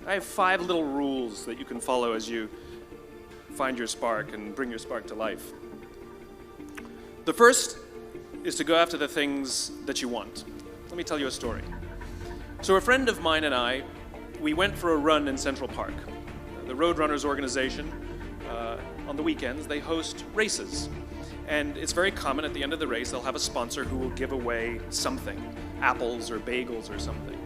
I have 5 little rules that you can follow as you find your spark and bring your spark to life. The first is to go after the things that you want. Let me tell you a story. So a friend of mine and I, we went for a run in Central Park. The Roadrunners organization, on the weekends, they host races. And it's very common at the end of the race, they'll have a sponsor who will give away something, apples or bagels or something.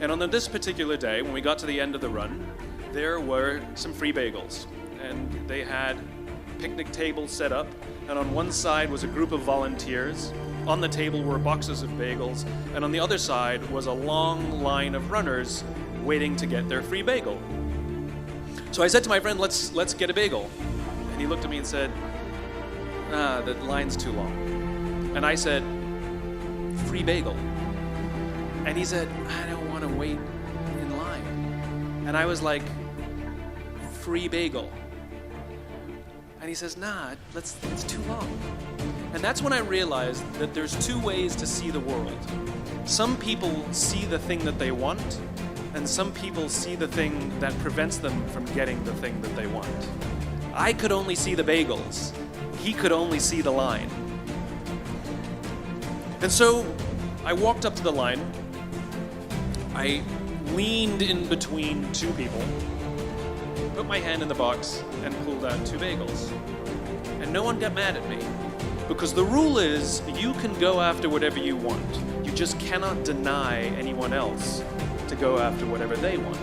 And on this particular day, when we got to the end of the run, there were some free bagels. And they had picnic tables set up, and on one side was a group of volunteers. On the table were boxes of bagels, and on the other side was a long line of runners waiting to get their free bagel. So I said to my friend, let's get a bagel. And he looked at me and said, the line's too long. And I said, free bagel. And he said, I don't want to wait in line. And I was like, free bagel. And he says, it's too long. And that's when I realized that there's 2 ways to see the world. Some people see the thing that they want, and some people see the thing that prevents them from getting the thing that they want. I could only see the bagels. He could only see the line. And so I walked up to the line. I leaned in between 2 people, put my hand in the box, and pulled out 2 bagels. And no one got mad at me, because the rule is you can go after whatever you want. You just cannot deny anyone else to go after whatever they want.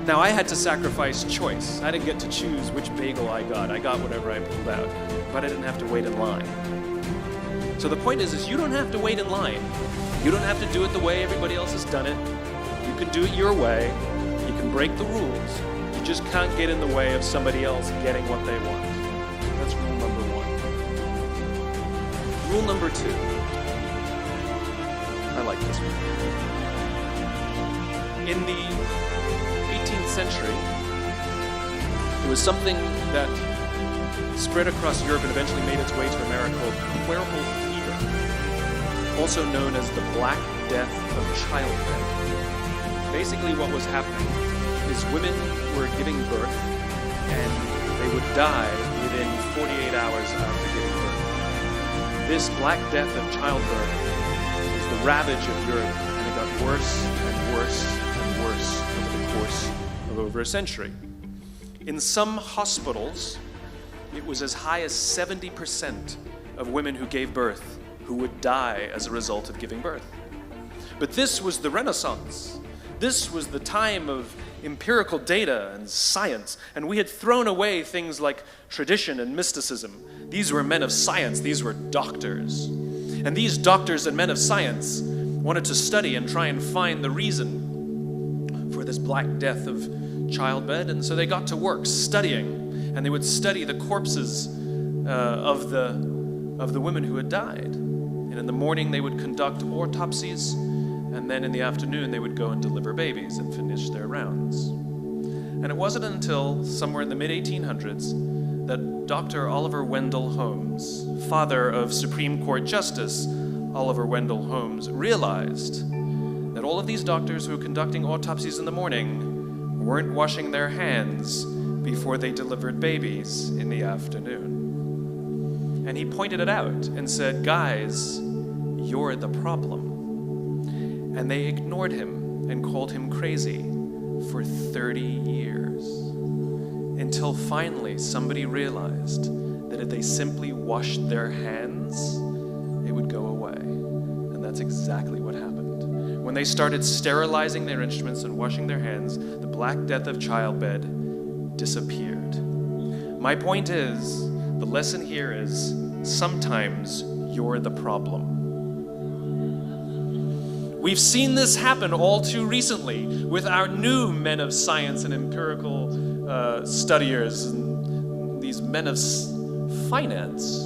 Now, I had to sacrifice choice. I didn't get to choose which bagel I got. I got whatever I pulled out, but I didn't have to wait in line. So the point is you don't have to wait in line. You don't have to do it the way everybody else has done it. You can do it your way. You can break the rules. You just can't get in the way of somebody else getting what they want. That's rule number 1. Rule number 2. I like this one. In the 18th century, there was something that spread across Europe and eventually made its way to America called puerperal fever, also known as the Black Death of childbed. Basically what was happening is women were giving birth and they would die within 48 hours after giving birth. This Black Death of childbirth was the ravage of Europe, and it got worse and worse and worse over the course of over a century. In some hospitals, it was as high as 70% of women who gave birth who would die as a result of giving birth. But this was the Renaissance. This was the time of empirical data and science, and we had thrown away things like tradition and mysticism. These were men of science, these were doctors. And these doctors and men of science wanted to study and try and find the reason for this Black Death of childbed, and so they got to work studying, and they would study the corpses of the women who had died. And in the morning they would conduct autopsies, and then in the afternoon they would go and deliver babies and finish their rounds. And it wasn't until somewhere in the mid-1800s that Dr. Oliver Wendell Holmes, father of Supreme Court Justice Oliver Wendell Holmes, realized that all of these doctors who were conducting autopsies in the morning weren't washing their hands before they delivered babies in the afternoon. And he pointed it out and said, guys, you're the problem. And they ignored him and called him crazy for 30 years. Until finally somebody realized that if they simply washed their hands, it would go away. And that's exactly what happened. When they started sterilizing their instruments and washing their hands, the Black Death of childbed disappeared. My point is, the lesson here is, sometimes you're the problem. We've seen this happen all too recently with our new men of science and empirical studiers, and these men of finance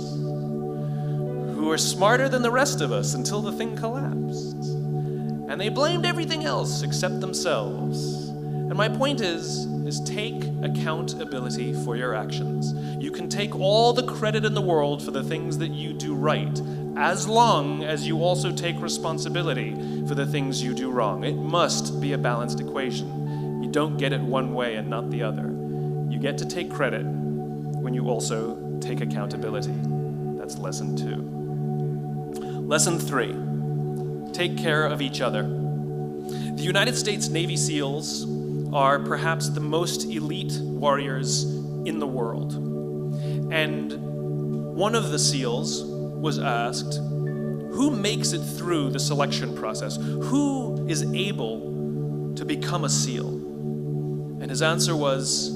who are smarter than the rest of us until the thing collapsed. And they blamed everything else except themselves. And my point is take accountability for your actions. You can take all the credit in the world for the things that you do right, as long as you also take responsibility for the things you do wrong. It must be a balanced equation. You don't get it one way and not the other. You get to take credit when you also take accountability. That's lesson 2. Lesson 3, take care of each other. The United States Navy SEALs are perhaps the most elite warriors in the world. And one of the SEALs was asked, who makes it through the selection process? Who is able to become a SEAL? And his answer was,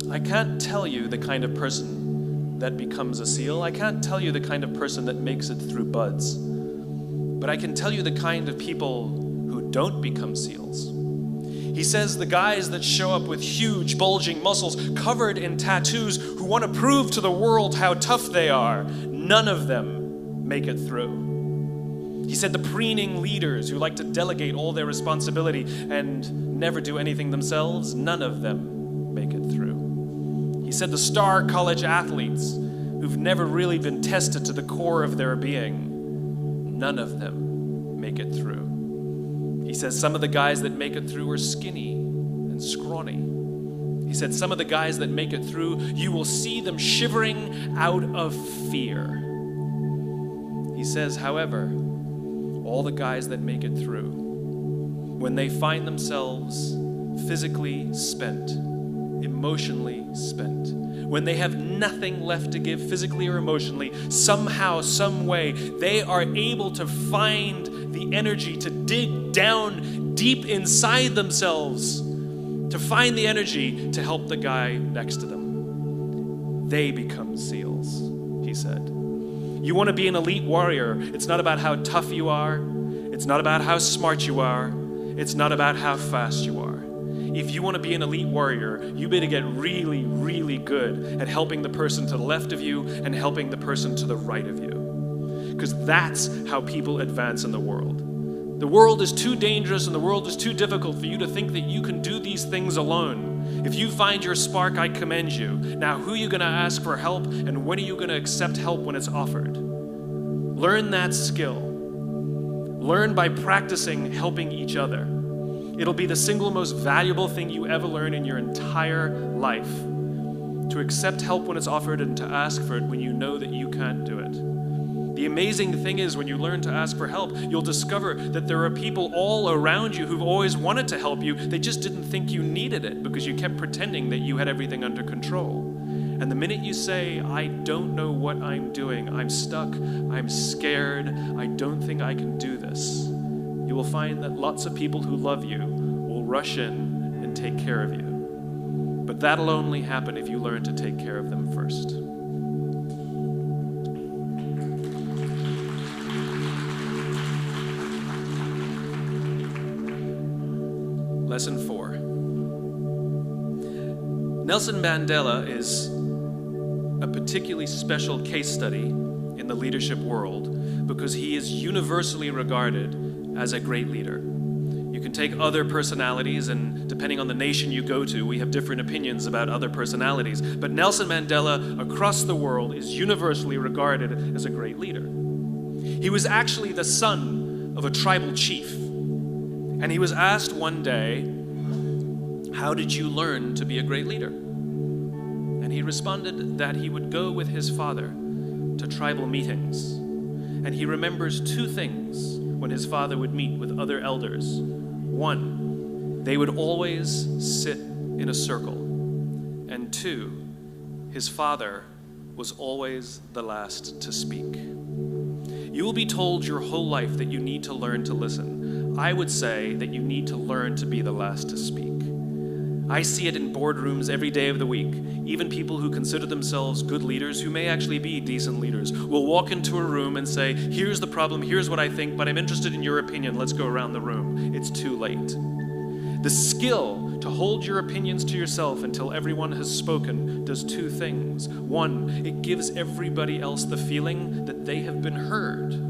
I can't tell you the kind of person that becomes a SEAL. I can't tell you the kind of person that makes it through BUD/S. But I can tell you the kind of people who don't become SEALs. He says the guys that show up with huge, bulging muscles, covered in tattoos, who want to prove to the world how tough they are, none of them make it through. He said the preening leaders who like to delegate all their responsibility and never do anything themselves, none of them make it through. He said the star college athletes who've never really been tested to the core of their being, none of them make it through. He says some of the guys that make it through are skinny and scrawny. He said some of the guys that make it through, you will see them shivering out of fear. He says, however, all the guys that make it through, when they find themselves physically spent, emotionally spent, when they have nothing left to give physically or emotionally, somehow, some way, they are able to find the energy to dig down deep inside themselves, to find the energy to help the guy next to them. They become SEALs, he said. You want to be an elite warrior. It's not about how tough you are. It's not about how smart you are. It's not about how fast you are. If you want to be an elite warrior, you better get really, really good at helping the person to the left of you and helping the person to the right of you. Because that's how people advance in the world. The world is too dangerous and the world is too difficult for you to think that you can do these things alone. If you find your spark, I commend you. Now, who are you going to ask for help, and when are you going to accept help when it's offered? Learn that skill. Learn by practicing helping each other. It'll be the single most valuable thing you ever learn in your entire life. To accept help when it's offered and to ask for it when you know that you can't do it. The amazing thing is when you learn to ask for help, you'll discover that there are people all around you who've always wanted to help you. They just didn't think you needed it because you kept pretending that you had everything under control. And the minute you say, I don't know what I'm doing, I'm stuck, I'm scared, I don't think I can do this, you will find that lots of people who love you will rush in and take care of you. But that'll only happen if you learn to take care of them first. Lesson 4. Nelson Mandela is a particularly special case study in the leadership world because he is universally regarded as a great leader. You can take other personalities, and depending on the nation you go to, we have different opinions about other personalities. But Nelson Mandela across the world is universally regarded as a great leader. He was actually the son of a tribal chief. And he was asked one day, how did you learn to be a great leader? And he responded that he would go with his father to tribal meetings. And he remembers 2 things when his father would meet with other elders. 1, they would always sit in a circle. And 2, his father was always the last to speak. You will be told your whole life that you need to learn to listen. I would say that you need to learn to be the last to speak. I see it in boardrooms every day of the week. Even people who consider themselves good leaders, who may actually be decent leaders, will walk into a room and say, here's the problem, here's what I think, but I'm interested in your opinion, let's go around the room. It's too late. The skill to hold your opinions to yourself until everyone has spoken does 2 things. 1, it gives everybody else the feeling that they have been heard.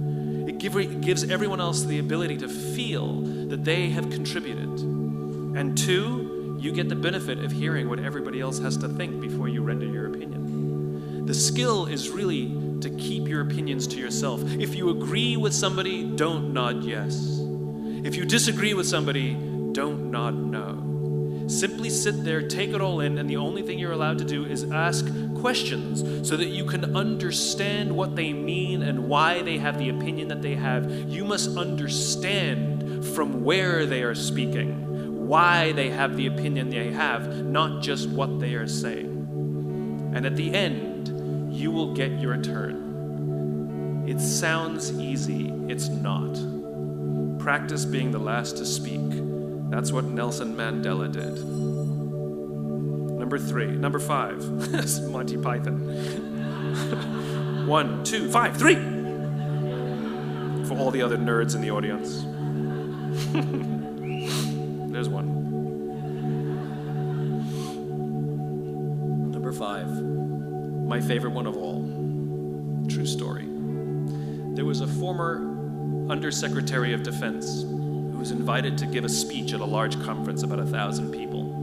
It gives everyone else the ability to feel that they have contributed. And 2, you get the benefit of hearing what everybody else has to think before you render your opinion. The skill is really to keep your opinions to yourself. If you agree with somebody, don't nod yes. If you disagree with somebody, don't nod no. Simply sit there, take it all in, and the only thing you're allowed to do is ask questions so that you can understand what they mean and why they have the opinion that they have. You must understand from where they are speaking, why they have the opinion they have, not just what they are saying. And at the end, you will get your turn. It sounds easy, it's not. Practice being the last to speak. That's what Nelson Mandela did. Number 5. This is Monty Python. 1, 2, 5, 3. For all the other nerds in the audience. There's one. Number 5. My favorite one of all. True story. There was a former Undersecretary of Defense who was invited to give a speech at a large conference, about 1,000 people.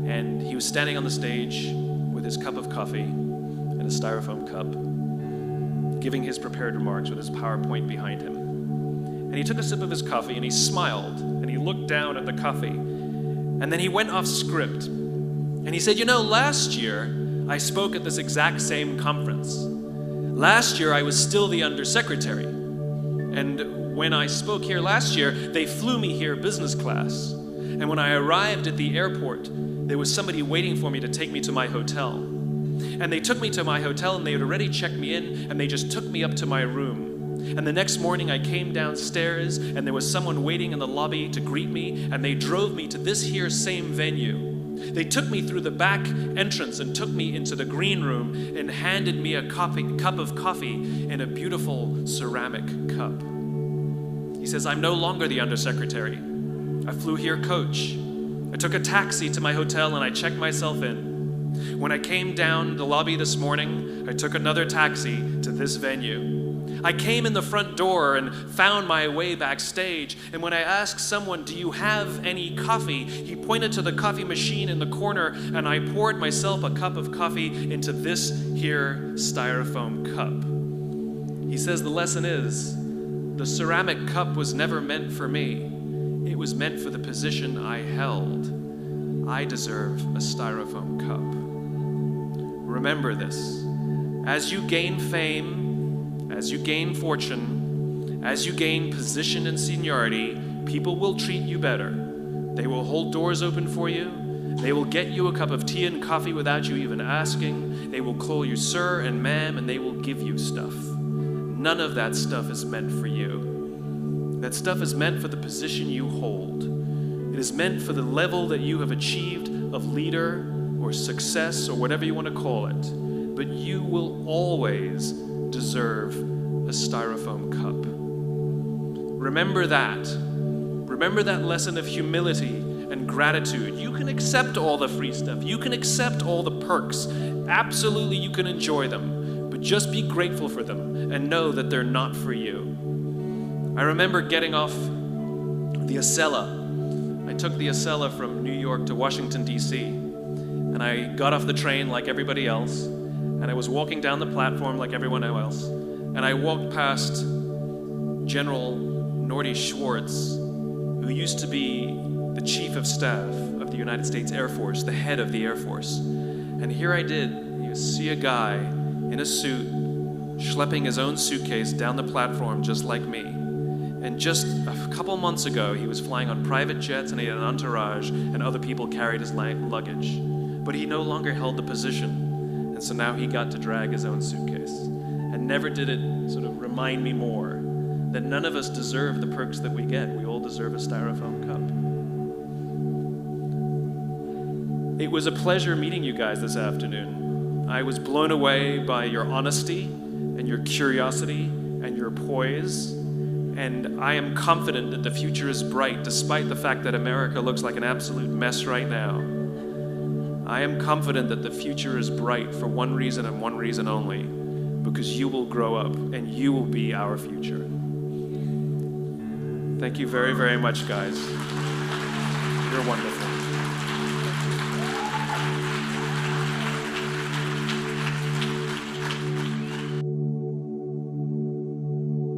And he was standing on the stage with his cup of coffee and a styrofoam cup, giving his prepared remarks with his PowerPoint behind him. And he took a sip of his coffee and he smiled and he looked down at the coffee. And then he went off script. And he said, you know, last year I spoke at this exact same conference. Last year I was still the Undersecretary. And when I spoke here last year, they flew me here business class. And when I arrived at the airport, there was somebody waiting for me to take me to my hotel. And they took me to my hotel and they had already checked me in and they just took me up to my room. And the next morning I came downstairs and there was someone waiting in the lobby to greet me and they drove me to this here same venue. They took me through the back entrance and took me into the green room and handed me a cup of coffee in a beautiful ceramic cup. He says, I'm no longer the Undersecretary. I flew here coach. I took a taxi to my hotel and I checked myself in. When I came down the lobby this morning, I took another taxi to this venue. I came in the front door and found my way backstage, and when I asked someone, do you have any coffee? He pointed to the coffee machine in the corner, and I poured myself a cup of coffee into this here styrofoam cup. He says the lesson is, the ceramic cup was never meant for me. It was meant for the position I held. I deserve a styrofoam cup. Remember this. As you gain fame, as you gain fortune, as you gain position and seniority, people will treat you better. They will hold doors open for you. They will get you a cup of tea and coffee without you even asking. They will call you sir and ma'am, and they will give you stuff. None of that stuff is meant for you. That stuff is meant for the position you hold. It is meant for the level that you have achieved of leader or success or whatever you want to call it. But you will always deserve a styrofoam cup. Remember that. Remember that lesson of humility and gratitude. You can accept all the free stuff. You can accept all the perks. Absolutely, you can enjoy them. But just be grateful for them and know that they're not for you. I remember getting off the Acela. I took the Acela from New York to Washington, D.C. And I got off the train like everybody else. And I was walking down the platform like everyone else. And I walked past General Norty Schwartz, who used to be the Chief of Staff of the United States Air Force, the head of the Air Force. And here I did, you see a guy in a suit schlepping his own suitcase down the platform just like me. And just a couple months ago, he was flying on private jets and he had an entourage and other people carried his luggage. But he no longer held the position. And so now he got to drag his own suitcase. And never did it sort of remind me more that none of us deserve the perks that we get. We all deserve a styrofoam cup. It was a pleasure meeting you guys this afternoon. I was blown away by your honesty and your curiosity and your poise. And I am confident that the future is bright despite the fact that America looks like an absolute mess right now. I am confident that the future is bright for one reason and one reason only, because you will grow up and you will be our future. Thank you very, very much, guys. You're wonderful.